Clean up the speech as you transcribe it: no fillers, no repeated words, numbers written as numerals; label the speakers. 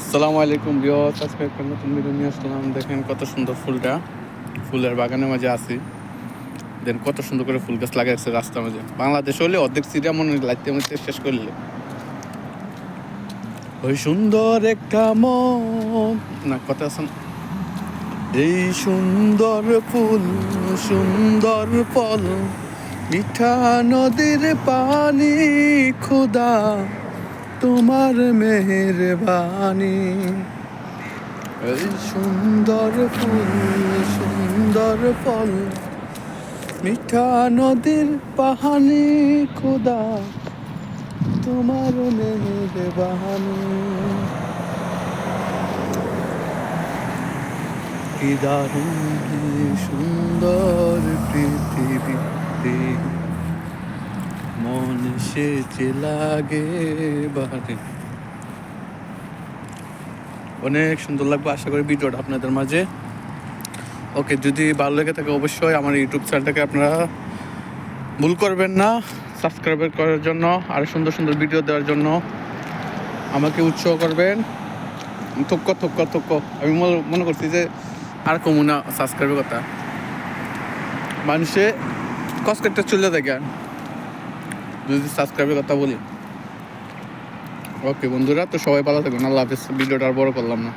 Speaker 1: আসসালামু আলাইকুম ভিউয়ার্স, আজকে একটা নতুন ভিডিও নিয়ে আসলাম। দেখেন কত সুন্দর ফুলটা, ফুলের বাগানের মাঝে আছি। দেন কত সুন্দর করে ফুল গাছ লাগাইছে রাস্তার মাঝে। বাংলাদেশ হলে অর্ধেক সিরিয়া মনে লাগতে মধ্যে শেষ করলে ওই সুন্দর একটা মন না কথা আছে না? এই সুন্দর ফুল, সুন্দর ফল, মিঠা নদীর পানি, খোদা তোমার মেহেরবানি। এই সুন্দর ফুল, সুন্দর ফল, মিঠা নদীর পাহানি, খোদা তোমার মেহেরবানি। কি দারুণ কি সুন্দর পৃথিবীতে, মন সেচে লাগে বারে। অনেক সুন্দর লাগবে, আশা করি ভিডিওটা আপনাদের মাঝে। ওকে, যদি ভালো লেগে থাকে অবশ্যই আমার ইউটিউব চ্যানেলটাকে আপনারা ভুল করবেন না সাবস্ক্রাইব করার জন্য, আর সুন্দর সুন্দর ভিডিও দেওয়ার জন্য আমাকে উৎসাহ করবেন। থক্ক আমি মনে করছি যে আর কমু না সাবস্ক্রাইবের কথা, মানুষে কষ্টেরটা চলে থাকে যদি সাবস্ক্রাইবের কথা বলি। ওকে বন্ধুরা, তো সবাই ভালো থাকবেন। আল্লাহ হাফিজ। ভিডিওটা আর বড় করলাম না।